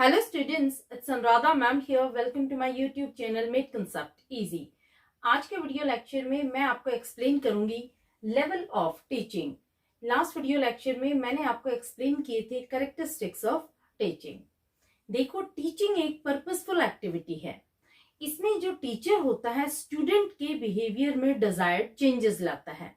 Hello students, it's Anuradha ma'am here. Welcome to my YouTube channel Make Concept Easy. आज के video lecture में मैं आपको explain करूंगी level of teaching. Last video lecture में मैंने आपको एक्सप्लेन किए थे कैरेक्टरिस्टिक्स ऑफ टीचिंग। देखो, टीचिंग एक पर्पसफुल एक्टिविटी है। इसमें जो टीचर होता है स्टूडेंट के बिहेवियर में डिजायर्ड चेंजेस लाता है।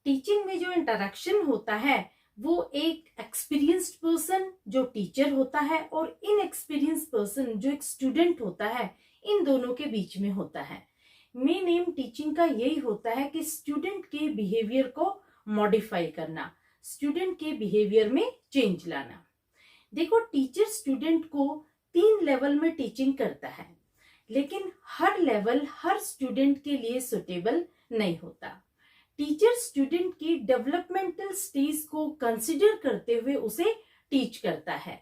टीचिंग में जो इंटरेक्शन होता है वो एक एक्सपीरियंस्ड पर्सन जो टीचर होता है और इनएक्सपीरियंस्ड पर्सन जो एक स्टूडेंट होता है, इन दोनों के बीच में होता है। मेन एम टीचिंग का यही होता है कि स्टूडेंट के बिहेवियर को मॉडिफाई करना, स्टूडेंट के बिहेवियर में चेंज लाना। देखो, टीचर स्टूडेंट को 3 लेवल में टीचिंग करता है, लेकिन हर लेवल हर स्टूडेंट के लिए सुटेबल नहीं होता। टीचर स्टूडेंट की डेवलपमेंटल स्टेज को कंसिडर करते हुए उसे टीच करता है।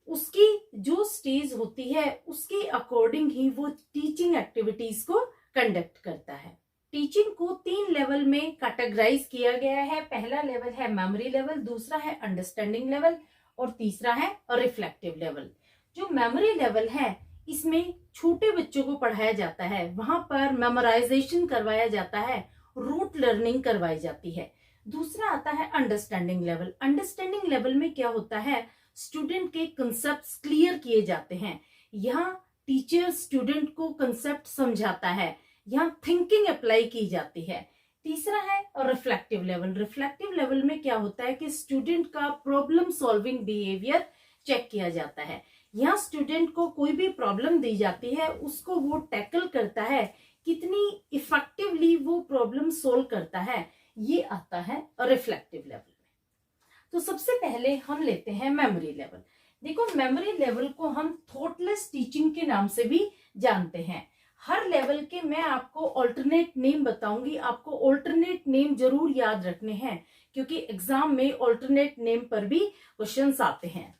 उसकी जो स्टेज होती है उसके अकॉर्डिंग ही वो टीचिंग एक्टिविटीज को कंडक्ट करता है। टीचिंग को 3 लेवल में कैटेगराइज किया गया है। पहला लेवल है मेमोरी लेवल, दूसरा है अंडरस्टैंडिंग लेवल और तीसरा है रिफ्लेक्टिव लेवल। जो मेमोरी लेवल है इसमें छोटे बच्चों को पढ़ाया जाता है, वहां पर मेमोराइजेशन करवाया जाता है, रूट लर्निंग करवाई जाती है। दूसरा आता है अंडरस्टैंडिंग लेवल। अंडरस्टैंडिंग लेवल में क्या होता है, स्टूडेंट के कंसेप्ट्स क्लियर किए जाते हैं। यहाँ टीचर स्टूडेंट को कंसेप्ट समझाता है, यहाँ थिंकिंग अप्लाई की जाती है। तीसरा है रिफ्लेक्टिव लेवल। रिफ्लेक्टिव लेवल में क्या होता है कि स्टूडेंट का प्रॉब्लम सॉल्विंग बिहेवियर चेक किया जाता है। यहाँ स्टूडेंट को कोई भी प्रॉब्लम दी जाती है, उसको वो टैकल करता है, कितनी इफेक्टिवली वो प्रॉब्लम सोल्व करता है, ये आता है रिफ्लेक्टिव लेवल में। तो सबसे पहले हम लेते हैं मेमोरी लेवल। देखो, मेमोरी लेवल को हम थॉटलेस टीचिंग के नाम से भी जानते हैं। हर लेवल के मैं आपको ऑल्टरनेट नेम बताऊंगी, आपको ऑल्टरनेट नेम जरूर याद रखने हैं क्योंकि एग्जाम में ऑल्टरनेट नेम पर भी क्वेश्चंस आते हैं।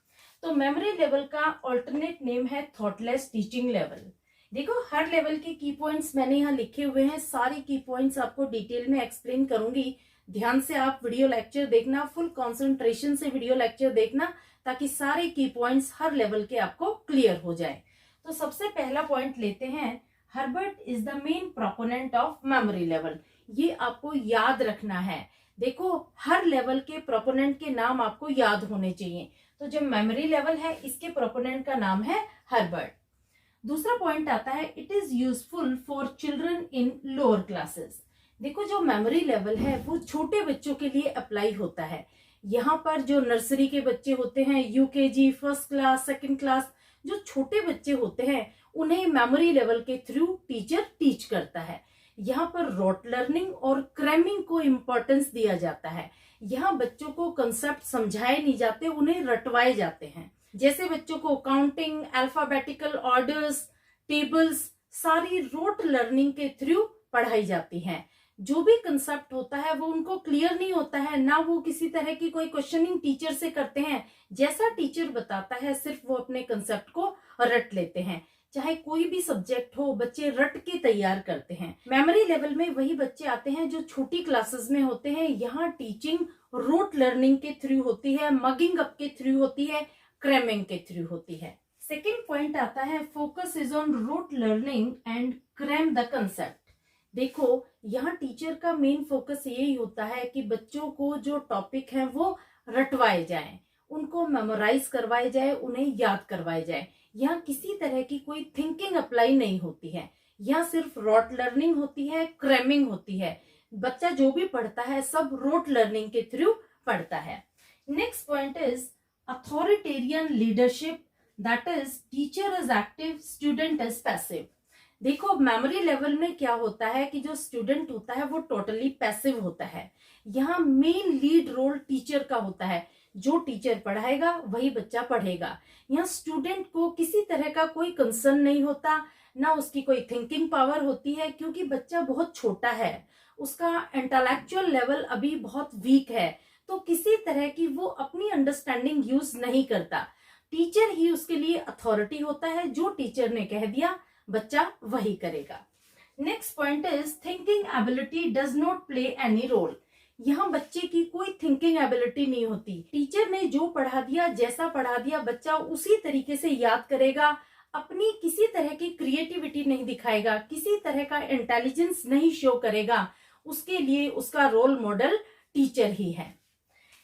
तो मेमोरी लेवल का ऑल्टरनेट नेम है थॉटलेस टीचिंग लेवल। देखो, हर लेवल के की पॉइंट्स मैंने यहाँ लिखे हुए हैं। सारे की पॉइंट्स आपको डिटेल में एक्सप्लेन करूंगी। ध्यान से आप वीडियो लेक्चर देखना, फुल कंसंट्रेशन से वीडियो लेक्चर देखना, ताकि सारे की पॉइंट्स हर लेवल के आपको क्लियर हो जाए। तो सबसे पहला पॉइंट लेते हैं, Herbert is the main proponent of memory level. ये आपको याद रखना है। देखो, हर लेवल के प्रोपोनेंट के नाम आपको याद होने चाहिए। तो जो मेमोरी लेवल है इसके प्रोपोनेंट का नाम है हर्बर्ट। दूसरा पॉइंट आता है, it is useful for children in lower classes. देखो, जो मेमोरी लेवल है वो छोटे बच्चों के लिए अप्लाई होता है। यहाँ पर जो नर्सरी के बच्चे होते हैं, UKG, first class, second class, जो छोटे बच्चे होते हैं उन्हें मेमोरी लेवल के थ्रू टीचर टीच करता है। यहाँ पर रोट लर्निंग और क्रैमिंग को इम्पोर्टेंस दिया जाता है। यहाँ बच्चों को कंसेप्ट समझाए नहीं जाते, उन्हें रटवाए जाते हैं। जैसे बच्चों को काउंटिंग, अल्फाबेटिकल ऑर्डर्स, टेबल्स, सारी रोट लर्निंग के थ्रू पढ़ाई जाती हैं। जो भी कंसेप्ट होता है वो उनको क्लियर नहीं होता है, ना वो किसी तरह की कोई क्वेश्चनिंग टीचर से करते हैं। जैसा टीचर बताता है सिर्फ वो अपने कंसेप्ट को रट लेते हैं। चाहे कोई भी सब्जेक्ट हो, बच्चे रट के तैयार करते हैं। मेमोरी लेवल में वही बच्चे आते हैं जो छोटी क्लासेस में होते हैं। यहाँ टीचिंग रोट लर्निंग के थ्रू होती है, मगिंग अप के थ्रू होती है, क्रैमिंग के थ्रू होती है। सेकेंड पॉइंट आता है, focus is on rote learning and cram the concept. देखो, यहाँ टीचर का मेन फोकस यही होता है कि बच्चों को जो टॉपिक है वो रटवाए जाए, उनको मेमोराइज करवाए जाए, उन्हें याद करवाए जाए। यहाँ किसी तरह की कोई थिंकिंग अप्लाई नहीं होती है। यहाँ सिर्फ रोट लर्निंग होती है, क्रैमिंग होती है। बच्चा जो भी पढ़ता है सब रोट लर्निंग के थ्रू पढ़ता है। Next point is authoritarian leadership, that is teacher is active, student is passive. देखो, मेमोरी लेवल में क्या होता है कि जो स्टूडेंट होता है वो टोटली पैसिव होता है। यहाँ मेन लीड रोल टीचर का होता है। जो टीचर पढ़ाएगा वही बच्चा पढ़ेगा। यहाँ स्टूडेंट को किसी तरह का कोई कंसर्न नहीं होता, ना उसकी कोई थिंकिंग पावर होती है, क्योंकि बच्चा बहुत छोटा है, उसका इंटेलेक्चुअल लेवल अभी बहुत वीक है, तो किसी तरह की वो अपनी अंडरस्टैंडिंग यूज नहीं करता। टीचर ही उसके लिए अथॉरिटी होता है। जो टीचर ने कह दिया बच्चा वही करेगा। Next point is thinking ability does not play any role. यहाँ बच्चे की कोई थिंकिंग एबिलिटी नहीं होती। टीचर ने जो पढ़ा दिया, जैसा पढ़ा दिया, बच्चा उसी तरीके से याद करेगा, अपनी किसी तरह की क्रिएटिविटी नहीं दिखाएगा, किसी तरह का इंटेलिजेंस नहीं शो करेगा। उसके लिए उसका रोल मॉडल टीचर ही है।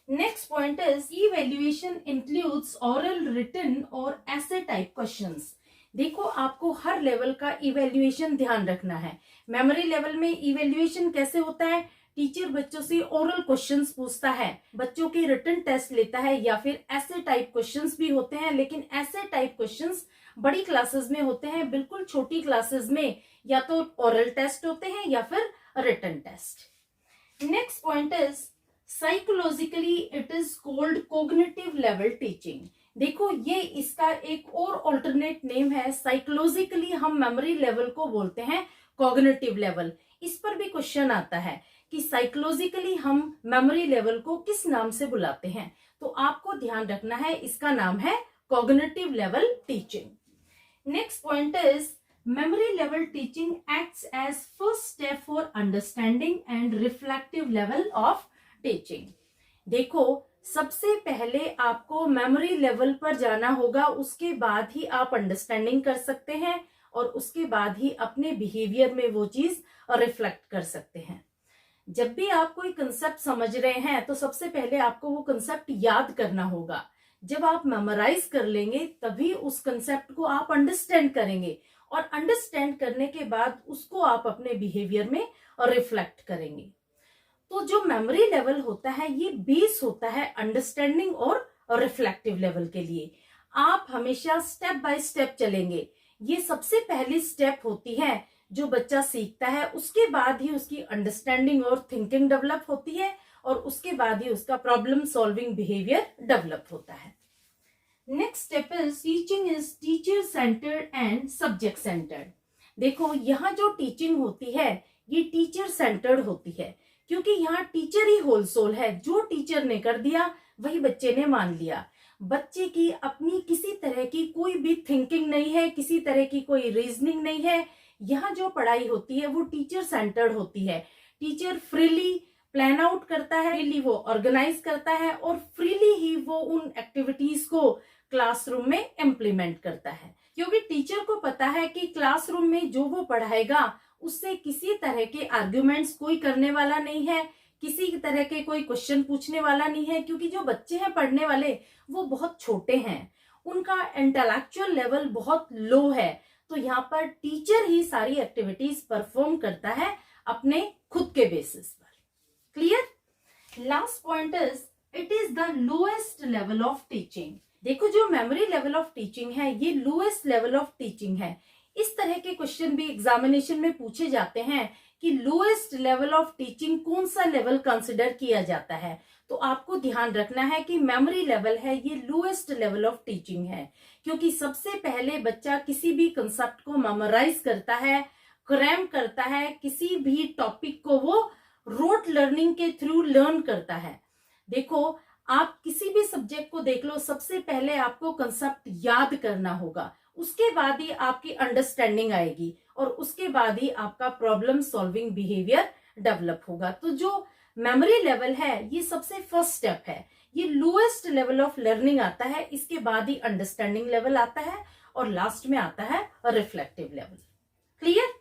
Next point is evaluation includes oral, written और ऐसे टाइप क्वेश्चंस। देखो, आपको हर लेवल का इवैल्यूएशन ध्यान रखना है। मेमोरी लेवल में इवैल्यूएशन कैसे होता है? टीचर बच्चों से ओरल क्वेश्चंस पूछता है, बच्चों के रिटन टेस्ट लेता है, या फिर ऐसे टाइप क्वेश्चंस भी होते हैं, लेकिन ऐसे टाइप क्वेश्चंस बड़ी क्लासेस में होते हैं। बिल्कुल छोटी क्लासेस में या तो ओरल टेस्ट होते हैं या फिर written test. Next point is psychologically it is called cognitive level teaching. देखो, ये इसका एक और ऑल्टरनेट नेम है। साइकोलॉजिकली हम मेमोरी लेवल को बोलते हैं कॉग्निटिव लेवल। इस पर भी क्वेश्चन आता है कि साइकोलॉजिकली हम मेमोरी लेवल को किस नाम से बुलाते हैं, तो आपको ध्यान रखना है, इसका नाम है cognitive level teaching. Next point is memory level teaching acts as first step for understanding and reflective level of teaching. देखो, सबसे पहले आपको मेमोरी लेवल पर जाना होगा, उसके बाद ही आप अंडरस्टैंडिंग कर सकते हैं और उसके बाद ही अपने बिहेवियर में वो चीज रिफ्लेक्ट कर सकते हैं। जब भी आप कोई कंसेप्ट समझ रहे हैं तो सबसे पहले आपको वो कंसेप्ट याद करना होगा। जब आप मेमोराइज कर लेंगे तभी उस कंसेप्ट को आप अंडरस्टैंड करेंगे, और अंडरस्टैंड करने के बाद उसको आप अपने बिहेवियर में रिफ्लेक्ट करेंगे। तो जो मेमोरी लेवल होता है ये बेस होता है अंडरस्टैंडिंग और रिफ्लेक्टिव लेवल के लिए। आप हमेशा स्टेप बाय स्टेप चलेंगे। ये सबसे पहली स्टेप होती है जो बच्चा सीखता है, उसके बाद ही उसकी अंडरस्टैंडिंग और थिंकिंग डेवलप होती है, और उसके बाद ही उसका प्रॉब्लम सॉल्विंग बिहेवियर डेवलप होता है। Next step is teacher centred and subject centred. देखो, यहाँ जो टीचिंग होती है ये टीचर सेंटर्ड होती है, क्योंकि यहाँ टीचर ही होल सोल है। जो टीचर ने कर दिया वही बच्चे ने मान लिया। बच्चे की अपनी किसी तरह की कोई भी थिंकिंग नहीं है, किसी तरह की कोई रीजनिंग नहीं है। यहाँ जो पढ़ाई होती है वो टीचर सेंटर्ड होती है। टीचर फ्रीली प्लान आउट करता है, फ्रीली वो ऑर्गेनाइज करता है, और फ्रीली ही वो उन एक्टिविटीज को क्लासरूम में इम्प्लीमेंट करता है, क्योंकि टीचर को पता है कि क्लासरूम में जो वो पढ़ाएगा उससे किसी तरह के आर्ग्यूमेंट्स कोई करने वाला नहीं है, किसी तरह के कोई क्वेश्चन पूछने वाला नहीं है, क्योंकि जो बच्चे हैं पढ़ने वाले वो बहुत छोटे हैं, उनका इंटेलेक्चुअल लेवल बहुत लो है। तो यहाँ पर टीचर ही सारी एक्टिविटीज परफॉर्म करता है अपने खुद के बेसिस पर। Clear? Last point is it is the lowest level of teaching. देखो, जो मेमोरी लेवल ऑफ टीचिंग है ये लोएस्ट लेवल ऑफ टीचिंग है। इस तरह के क्वेश्चन भी एग्जामिनेशन में पूछे जाते हैं कि लोएस्ट लेवल ऑफ टीचिंग कौन सा लेवल कंसिडर किया जाता है, तो आपको ध्यान रखना है कि मेमोरी लेवल है ये लोएस्ट लेवल ऑफ टीचिंग है, क्योंकि सबसे पहले बच्चा किसी भी कंसेप्ट को मेमोराइज करता है, क्रैम करता है, किसी भी टॉपिक को वो रोट लर्निंग के थ्रू लर्न करता है। देखो, आप किसी भी सब्जेक्ट को देख लो, सबसे पहले आपको कंसेप्ट याद करना होगा, उसके बाद ही आपकी अंडरस्टैंडिंग आएगी, और उसके बाद ही आपका प्रॉब्लम सॉल्विंग बिहेवियर डेवलप होगा। तो जो मेमोरी लेवल है ये सबसे फर्स्ट स्टेप है, ये लोएस्ट लेवल ऑफ लर्निंग आता है, इसके बाद ही अंडरस्टैंडिंग लेवल आता है, और लास्ट में आता है रिफ्लेक्टिव लेवल। क्लियर?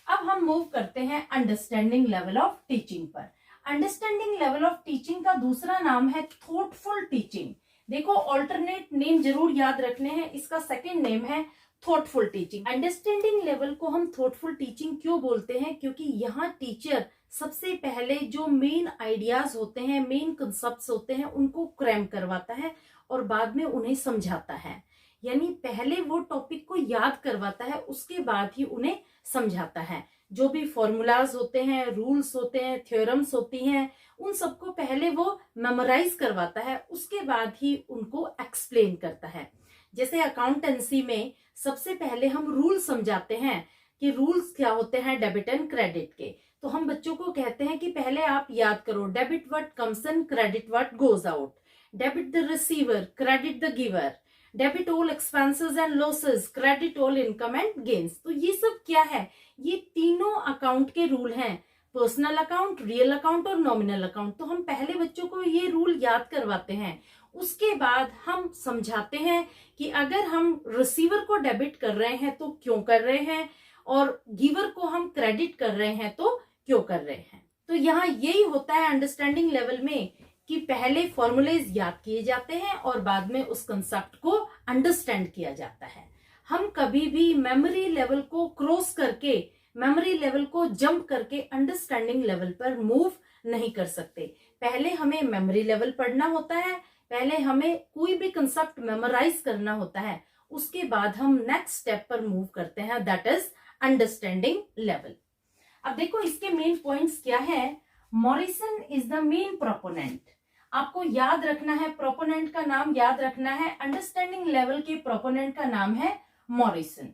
अब हम मूव करते हैं अंडरस्टैंडिंग लेवल ऑफ टीचिंग पर। अंडरस्टैंडिंग लेवल ऑफ टीचिंग का दूसरा नाम है थॉटफुल टीचिंग। देखो, ऑल्टरनेट नेम जरूर याद रखने हैं, इसका सेकंड नेम है थॉटफुल टीचिंग। अंडरस्टैंडिंग लेवल को हम थॉटफुल टीचिंग क्यों बोलते हैं? क्योंकि यहाँ टीचर सबसे पहले जो मेन आइडियाज होते हैं, मेन कंसेप्ट्स होते हैं, उनको क्रैम करवाता है और बाद में उन्हें समझाता है। यानी पहले वो टॉपिक को याद करवाता है, उसके बाद ही उन्हें समझाता है। जो भी फॉर्मूलाज होते हैं, रूल्स होते हैं, थ्योरम्स होती हैं, उन सबको पहले वो मेमोराइज करवाता है, उसके बाद ही उनको एक्सप्लेन करता है। जैसे अकाउंटेंसी में सबसे पहले हम रूल समझाते हैं कि रूल्स क्या होते हैं डेबिट एंड क्रेडिट के, तो हम बच्चों को कहते हैं कि पहले आप याद करो, debit what comes in, credit what goes out, debit the receiver, credit the giver, debit all expenses and losses, credit all income and gains. तो ये सब क्या है? ये तीनों अकाउंट के रूल हैं। पर्सनल अकाउंट, रियल अकाउंट और नॉमिनल अकाउंट। तो हम पहले बच्चों को ये रूल याद करवाते हैं, उसके बाद हम समझाते हैं कि अगर हम रिसीवर को डेबिट कर रहे हैं तो क्यों कर रहे हैं, और गिवर को हम क्रेडिट कर रहे हैं तो क्यों कर रहे हैं। तो यहाँ यही होता है अंडरस्टैंडिंग लेवल में कि पहले फॉर्मूलेज याद किए जाते हैं और बाद में उस कंसेप्ट को अंडरस्टैंड किया जाता है। हम कभी भी मेमोरी लेवल को क्रॉस करके, मेमोरी लेवल को जंप करके अंडरस्टैंडिंग लेवल पर मूव नहीं कर सकते। पहले हमें मेमोरी लेवल पढ़ना होता है, पहले हमें कोई भी कंसेप्ट मेमोराइज करना होता है, उसके बाद हम नेक्स्ट स्टेप पर मूव करते हैं, दैट इज अंडरस्टैंडिंग लेवल। अब देखो इसके मेन पॉइंट्स क्या है। Morrison is the main proponent. आपको याद रखना है, प्रोपोनेंट का नाम याद रखना है। अंडरस्टैंडिंग लेवल के प्रोपोनेंट का नाम है Morrison.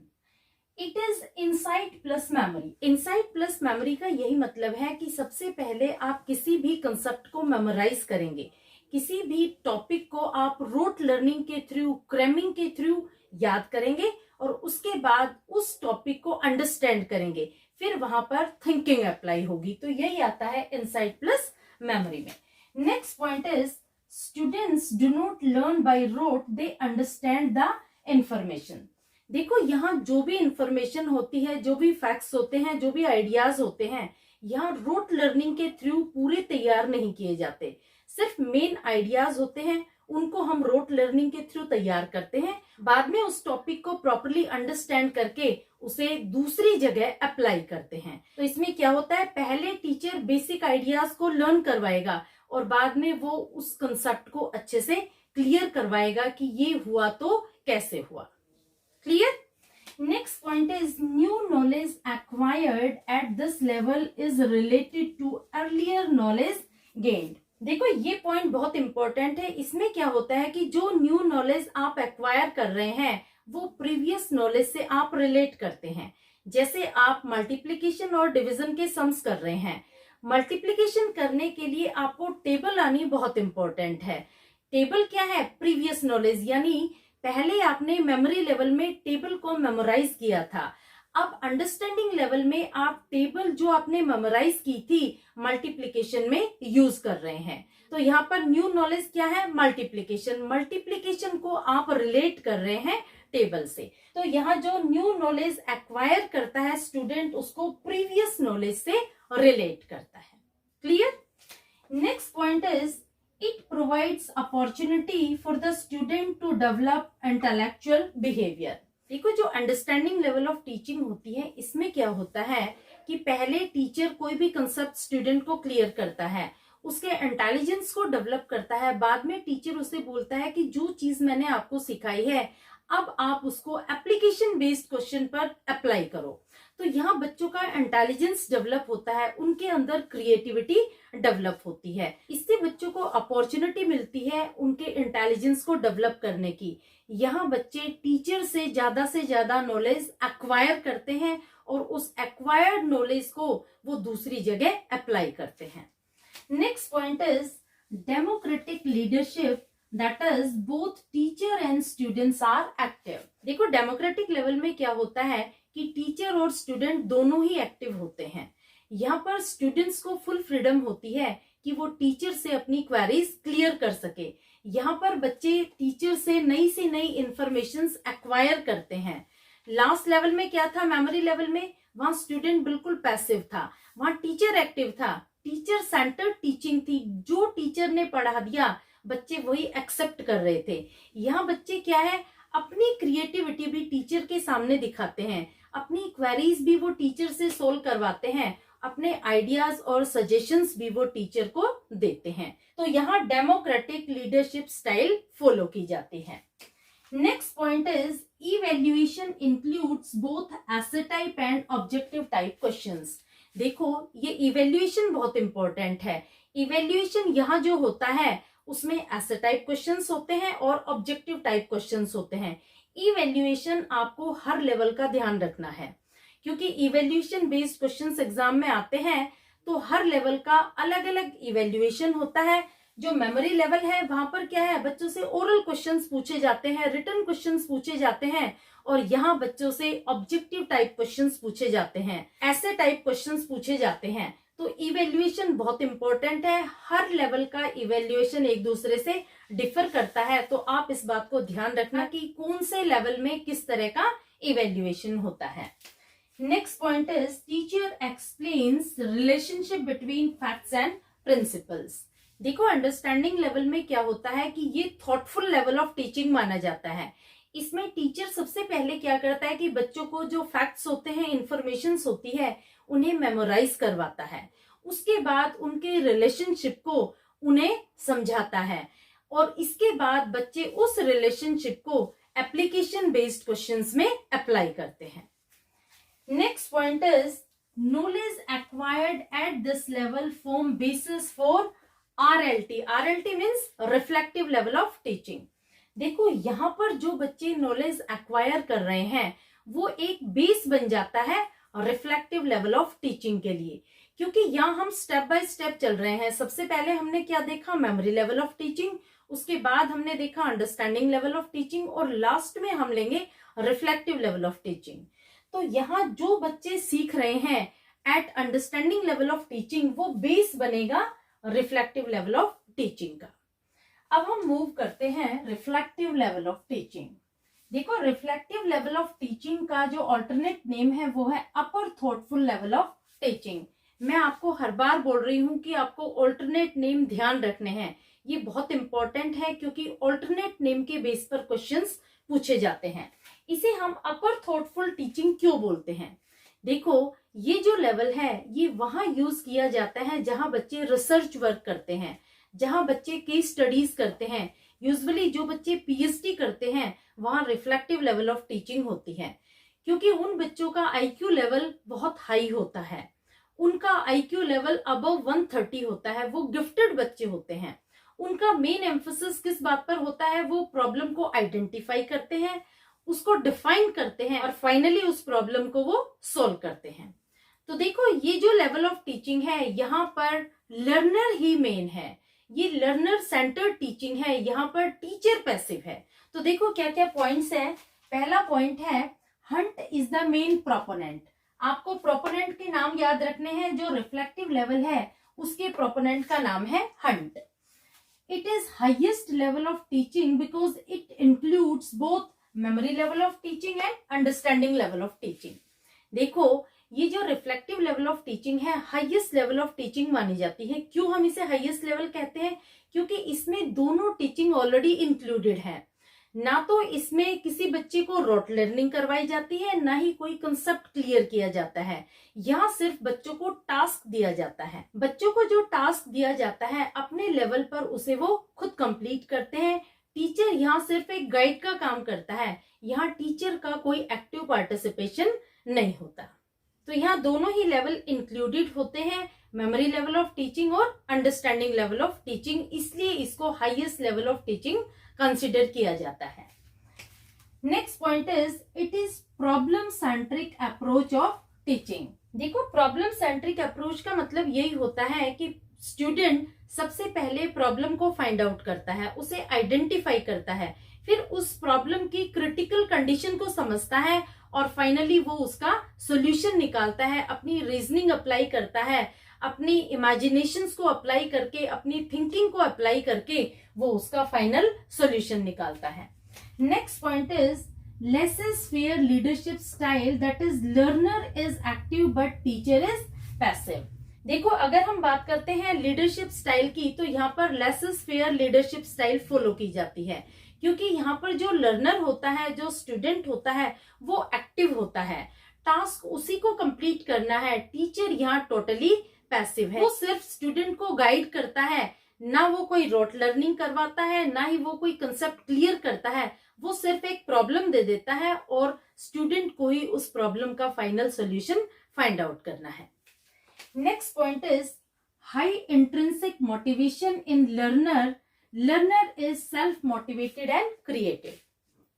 It is insight plus memory. Insight plus memory का यही मतलब है कि सबसे पहले आप किसी भी कंसेप्ट को मेमोराइज करेंगे, किसी भी टॉपिक को आप रोट लर्निंग के थ्रू, क्रैमिंग के थ्रू याद करेंगे और उसके बाद उस टॉपिक को अंडरस्टैंड करेंगे, फिर वहां पर थिंकिंग अप्लाई होगी। तो यही आता है इंसाइट प्लस मेमोरी में। Next point is students do not learn by rote, they understand the information. देखो यहाँ जो भी इंफॉर्मेशन होती है, जो भी फैक्ट्स होते हैं, जो भी आइडियाज होते हैं, यहाँ रोट लर्निंग के थ्रू पूरे तैयार नहीं किए जाते। सिर्फ मेन आइडियाज होते हैं, उनको हम रोट लर्निंग के थ्रू तैयार करते हैं, बाद में उस टॉपिक को प्रॉपर्ली अंडरस्टैंड करके उसे दूसरी जगह अप्लाई करते हैं। तो इसमें क्या होता है, पहले टीचर बेसिक आइडियाज को लर्न करवाएगा और बाद में वो उस कंसेप्ट को अच्छे से क्लियर करवाएगा कि ये हुआ तो कैसे हुआ। Clear? Next point is new knowledge acquired at this level is related to earlier knowledge gained. देखो ये पॉइंट बहुत इंपॉर्टेंट है। इसमें क्या होता है कि जो न्यू नॉलेज आप एक्वायर कर रहे हैं वो प्रीवियस नॉलेज से आप रिलेट करते हैं। जैसे आप मल्टीप्लिकेशन और डिवीजन के सम्स कर रहे हैं, मल्टीप्लिकेशन करने के लिए आपको टेबल आनी बहुत इंपॉर्टेंट है। टेबल क्या है? प्रीवियस नॉलेज, यानी पहले आपने मेमोरी लेवल में टेबल को मेमोराइज किया था। अब अंडरस्टैंडिंग लेवल में आप टेबल जो आपने मेमोराइज की थी मल्टीप्लिकेशन में यूज कर रहे हैं। तो यहाँ पर न्यू नॉलेज क्या है? मल्टीप्लिकेशन। मल्टीप्लिकेशन को आप रिलेट कर रहे हैं टेबल से। तो यहाँ जो न्यू नॉलेज एक्वायर करता है स्टूडेंट, उसको प्रीवियस नॉलेज से रिलेट करता है। Clear? Next point is it provides opportunity for the student to develop intellectual behavior। देखो जो अंडरस्टैंडिंग लेवल ऑफ टीचिंग होती है, इसमें क्या होता है कि पहले टीचर कोई भी कंसेप्ट स्टूडेंट को क्लियर करता है, उसके इंटेलिजेंस को डेवलप करता है, बाद में टीचर उसे बोलता है कि जो चीज मैंने आपको सिखाई है अब आप उसको एप्लीकेशन बेस्ड क्वेश्चन पर अप्लाई करो। तो यहाँ बच्चों का इंटेलिजेंस डेवलप होता है, उनके अंदर क्रिएटिविटी डेवलप होती है। इससे बच्चों को अपॉर्चुनिटी मिलती है उनके इंटेलिजेंस को डेवलप करने की। यहाँ बच्चे टीचर से ज्यादा नॉलेज एक्वायर करते हैं और उस एक्वायर्ड नॉलेज को वो दूसरी जगह अप्लाई करते हैं। Next point is democratic leadership, that is both teacher and students are active. देखो डेमोक्रेटिक लेवल में क्या होता है कि टीचर और स्टूडेंट दोनों ही एक्टिव होते हैं। यहाँ पर स्टूडेंट्स को फुल फ्रीडम होती है कि वो टीचर से अपनी क्वेरीज क्लियर कर सके। यहाँ पर बच्चे टीचर से नई इंफॉर्मेशंस एक्वायर करते हैं। लास्ट लेवल में क्या था? मेमोरी लेवल में वहां स्टूडेंट बिल्कुल पैसिव था, वहां टीचर एक्टिव था, टीचर सेंटर्ड टीचिंग थी। जो टीचर ने पढ़ा दिया बच्चे वही एक्सेप्ट कर रहे थे। यहाँ बच्चे क्या है, अपनी क्रिएटिविटी भी टीचर के सामने दिखाते हैं, अपनी क्वेरीज भी वो टीचर से सोल्व करवाते हैं, अपने आइडियाज और सजेशंस भी वो टीचर को देते हैं। तो यहाँ डेमोक्रेटिक लीडरशिप स्टाइल फॉलो की जाती है। Next point is evaluation includes both essay type and objective type questions. देखो ये इवैल्यूएशन बहुत इंपॉर्टेंट है। इवैल्यूएशन यहाँ जो होता है उसमें एसे टाइप क्वेश्चंस होते हैं और ऑब्जेक्टिव टाइप क्वेश्चंस होते हैं। इवैल्यूएशन आपको हर लेवल का ध्यान रखना है, क्योंकि इवैल्यूएशन बेस्ड क्वेश्चंस एग्जाम में आते हैं तो हर लेवल का अलग अलग इवैल्यूएशन होता है। जो मेमोरी लेवल है वहां पर क्या है, बच्चों से ओरल क्वेश्चंस पूछे जाते हैं, रिटन क्वेश्चंस पूछे जाते हैं, और यहाँ बच्चों से ऑब्जेक्टिव टाइप क्वेश्चंस पूछे जाते हैं, ऐसे टाइप क्वेश्चंस पूछे जाते हैं। तो इवेल्युएशन बहुत इंपॉर्टेंट है। हर लेवल का इवेल्युएशन एक दूसरे से डिफर करता है, तो आप इस बात को ध्यान रखना कि कौन से लेवल में किस तरह का इवेल्युएशन होता है। Next point is teacher explains relationship between facts and principles. देखो, अंडरस्टैंडिंग लेवल में क्या होता है कि ये थॉटफुल लेवल ऑफ टीचिंग माना जाता है। इसमें टीचर सबसे पहले क्या करता है कि बच्चों को जो फैक्ट्स होते हैं, इंफॉर्मेशन होती है, उन्हें मेमोराइज करवाता है। उसके बाद उनके रिलेशनशिप को उन्हें समझाता है और इसके बाद बच्चे उस रिलेशनशिप को एप्लीकेशन बेस्ड क्वेश्चंस में अप्लाई करते हैं। Next point is knowledge acquired at this level form basis for RLT. RLT means reflective level of teaching. देखो, यहाँ पर जो बच्चे नॉलेज एक्वायर कर रहे हैं वो एक बेस बन जाता है रिफ्लेक्टिव लेवल ऑफ टीचिंग के लिए, क्योंकि यहाँ हम स्टेप बाय स्टेप चल रहे हैं। सबसे पहले हमने क्या देखा? मेमोरी लेवल ऑफ टीचिंग, उसके बाद हमने देखा अंडरस्टैंडिंग लेवल ऑफ टीचिंग और लास्ट में हम लेंगे रिफ्लेक्टिव लेवल ऑफ टीचिंग। तो यहाँ जो बच्चे सीख रहे हैं eight understanding level of teaching, वो बेस बनेगा रिफ्लेक्टिव लेवल ऑफ टीचिंग का। अब हम मूव करते हैं रिफ्लेक्टिव लेवल ऑफ टीचिंग। देखो, रिफ्लेक्टिव लेवल ऑफ टीचिंग का जो ऑल्टरनेट नेम है वो है upper thoughtful level of teaching. मैं आपको हर बार बोल रही हूं कि आपको ऑल्टरनेट नेम ध्यान रखने हैं, ये बहुत इंपॉर्टेंट है क्योंकि ऑल्टरनेट नेम के बेस पर क्वेश्चंस पूछे जाते हैं। इसे हम अपर थॉटफुल टीचिंग क्यों बोलते हैं? देखो, ये जो लेवल है ये वहां यूज किया जाता है जहां बच्चे रिसर्च वर्क करते हैं, जहां बच्चे केस स्टडीज करते हैं। यूजुअली जो बच्चे पीएचडी करते हैं वहां रिफ्लेक्टिव लेवल ऑफ टीचिंग होती है, क्योंकि उन बच्चों का आईक्यू लेवल बहुत हाई होता है। उनका आईक्यू लेवल अबव 130 होता है, वो गिफ्टेड बच्चे होते हैं। उनका मेन एम्फोसिस किस बात पर होता है? वो प्रॉब्लम को आइडेंटिफाई करते हैं, उसको डिफाइन करते हैं और फाइनली उस प्रॉब्लम को वो सोल्व करते हैं। तो देखो, ये जो लेवल ऑफ टीचिंग है यहाँ पर लर्नर ही मेन है, ये लर्नर सेंटर्ड टीचिंग है, यहाँ पर टीचर पैसिव है। तो देखो क्या क्या पॉइंट्स है। पहला पॉइंट है Hunt is the main proponent. आपको प्रोपोनेंट के नाम याद रखने हैं। जो रिफ्लेक्टिव लेवल है उसके प्रोपोनेंट का नाम है Hunt. It is highest level of teaching because it includes both memory level of teaching and understanding level of teaching. देखो, ये जो रिफ्लेक्टिव लेवल ऑफ टीचिंग है हाईएस्ट लेवल ऑफ टीचिंग मानी जाती है। क्यों हम इसे हाईएस्ट लेवल कहते हैं? क्योंकि इसमें दोनों टीचिंग ऑलरेडी इंक्लूडेड है। ना तो इसमें किसी बच्चे को रोट लर्निंग करवाई जाती है, ना ही कोई कंसेप्ट क्लियर किया जाता है। यहाँ सिर्फ बच्चों को टास्क दिया जाता है। बच्चों को जो टास्क दिया जाता है अपने लेवल पर उसे वो खुद कंप्लीट करते हैं। टीचर यहाँ सिर्फ एक गाइड का काम करता है, यहाँ टीचर का कोई एक्टिव पार्टिसिपेशन नहीं होता। तो यहाँ दोनों ही लेवल इंक्लूडेड होते हैं, मेमोरी लेवल ऑफ टीचिंग और अंडरस्टैंडिंग लेवल ऑफ टीचिंग, इसलिए इसको highest level of teaching consider किया जाता है। Next point is it is problem centric approach of teaching. देखो, प्रॉब्लम सेंट्रिक अप्रोच का मतलब यही होता है कि स्टूडेंट सबसे पहले प्रॉब्लम को फाइंड आउट करता है, उसे आइडेंटिफाई करता है, फिर उस प्रॉब्लम की क्रिटिकल कंडीशन को समझता है और फाइनली वो उसका सॉल्यूशन निकालता है, अपनी रीजनिंग अप्लाई करता है, अपनी इमेजिनेशंस को अप्लाई करके, अपनी थिंकिंग को अप्लाई करके वो उसका फाइनल सॉल्यूशन निकालता है। Next point is laces fair leadership style, that is learner is active but teacher is passive. देखो, अगर हम बात करते हैं लीडरशिप स्टाइल की, तो यहाँ पर laces fair leadership style follow की जाती है, क्योंकि यहाँ पर जो लर्नर होता है, जो स्टूडेंट होता है, वो एक्टिव होता है, टास्क उसी को कंप्लीट करना है। टीचर यहाँ टोटली पैसिव है, वो सिर्फ स्टूडेंट को गाइड करता है, ना वो कोई रोट लर्निंग करवाता है, ना ही वो कोई कंसेप्ट क्लियर करता है। वो सिर्फ एक प्रॉब्लम दे देता है और स्टूडेंट को ही उस प्रॉब्लम का फाइनल सोल्यूशन फाइंड आउट करना है। Next point is high intrinsic motivation in learner, learner is self motivated and creative.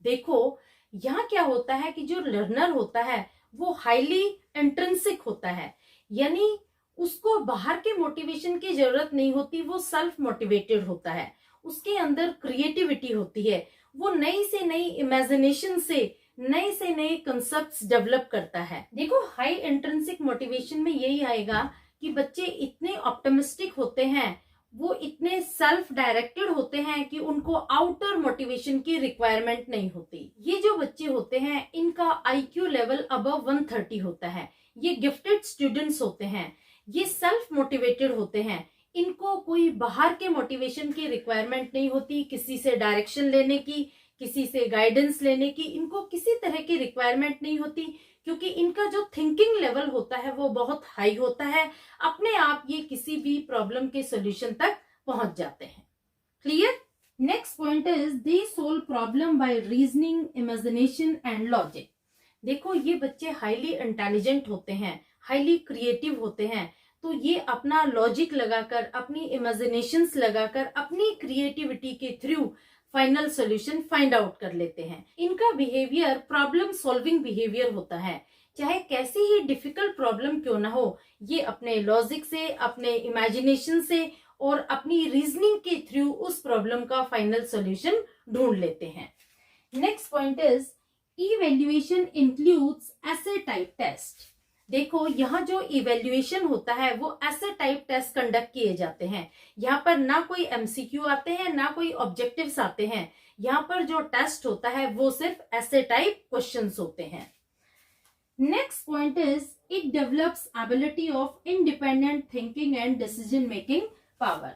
देखो, यहाँ क्या होता है कि जो लर्नर होता है वो हाईली इंट्रिंसिक होता है, यानी उसको बाहर के मोटिवेशन की जरूरत नहीं होती, वो सेल्फ मोटिवेटेड होता है, उसके अंदर क्रिएटिविटी होती है, वो नई से नई इमेजिनेशन से नए से नए कंसेप्ट्स डेवलप करता है। देखो, हाई इंट्रिंसिक मोटिवेशन में यही आएगा कि बच्चे इतने ऑप्टिमिस्टिक होते हैं, वो इतने सेल्फ डायरेक्टेड होते हैं कि उनको आउटर मोटिवेशन की रिक्वायरमेंट नहीं होती। ये जो बच्चे होते हैं इनका आईक्यू लेवल अबव 130 होता है, ये गिफ्टेड स्टूडेंट्स होते हैं, ये सेल्फ मोटिवेटेड होते हैं, इनको कोई बाहर के मोटिवेशन की रिक्वायरमेंट नहीं होती, किसी से डायरेक्शन लेने की, किसी से गाइडेंस लेने की इनको किसी तरह की रिक्वायरमेंट नहीं होती, क्योंकि इनका जो थिंकिंग लेवल होता है वो बहुत हाई होता है। अपने आप ये किसी भी प्रॉब्लम के सॉल्यूशन तक पहुंच जाते हैं। Clear? Next point is they solve problem by reasoning, imagination and logic. देखो, ये बच्चे हाईली इंटेलिजेंट होते हैं, हाईली क्रिएटिव होते हैं, तो ये अपना लॉजिक लगाकर, अपनी इमेजिनेशंस लगाकर, अपनी क्रिएटिविटी के through final solution find out कर लेते हैं। इनका बिहेवियर प्रॉब्लम सॉल्विंग बिहेवियर होता है, चाहे कैसी ही डिफिकल्ट प्रॉब्लम क्यों ना हो, ये अपने लॉजिक से, अपने इमेजिनेशन से और अपनी रीजनिंग के थ्रू उस प्रॉब्लम का फाइनल सॉल्यूशन ढूंढ लेते हैं। Next point is evaluation includes essay type test. देखो, यहाँ जो इवेल्युएशन होता है वो ऐसे टाइप टेस्ट कंडक्ट किए जाते हैं। यहाँ पर ना कोई एमसीक्यू आते हैं, ना कोई ऑब्जेक्टिव्स आते हैं। यहाँ पर जो टेस्ट होता है वो सिर्फ ऐसे टाइप क्वेश्चंस होते हैं। Next point is it develops ability of independent thinking and decision making power.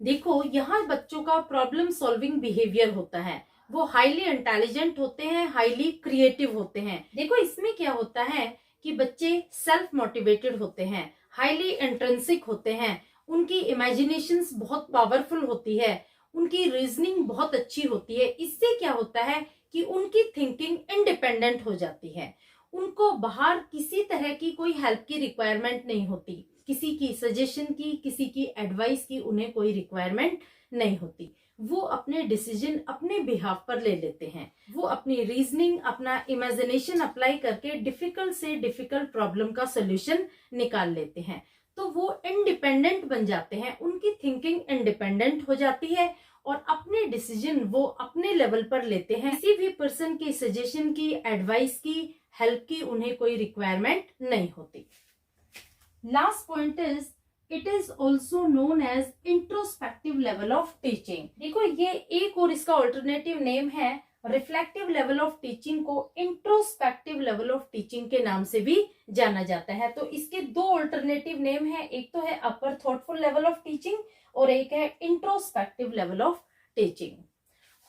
देखो, यहाँ बच्चों का प्रॉब्लम सॉल्विंग बिहेवियर होता है, वो हाईली इंटेलिजेंट होते हैं, हाईली क्रिएटिव होते हैं। देखो, इसमें क्या होता है कि बच्चे सेल्फ मोटिवेटेड होते हैं, हाईली इंट्रिंसिक होते हैं, उनकी इमेजिनेशंस बहुत पावरफुल होती है, उनकी रीजनिंग बहुत अच्छी होती है। इससे क्या होता है कि उनकी थिंकिंग इंडिपेंडेंट हो जाती है, उनको बाहर किसी तरह की कोई हेल्प की रिक्वायरमेंट नहीं होती, किसी की सजेशन की, किसी की एडवाइस की उन्हें कोई रिक्वायरमेंट नहीं होती। वो अपने डिसीजन अपने बिहाफ पर ले लेते हैं, वो अपनी रीजनिंग, अपना इमेजिनेशन अप्लाई करके डिफिकल्ट से डिफिकल्ट प्रॉब्लम का सोल्यूशन निकाल लेते हैं। तो वो इंडिपेंडेंट बन जाते हैं, उनकी थिंकिंग इंडिपेंडेंट हो जाती है और अपने डिसीजन वो अपने लेवल पर लेते हैं। किसी भी पर्सन की सजेशन की, एडवाइस की, हेल्प की उन्हें कोई रिक्वायरमेंट नहीं होती। Last point is it is also known as introspective level of teaching. देखो, ये एक और इसका ऑल्टरनेटिव नेम है। रिफ्लेक्टिव लेवल ऑफ टीचिंग को इंट्रोस्पेक्टिव लेवल ऑफ टीचिंग के नाम से भी जाना जाता है। तो इसके दो ऑल्टरनेटिव नेम है, एक तो है upper thoughtful level of teaching और एक है introspective level of teaching.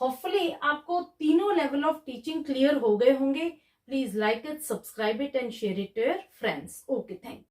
Hopefully आपको तीनों लेवल ऑफ टीचिंग क्लियर हो गए होंगे। Please like it, subscribe it and share it to your friends. Okay, thank you.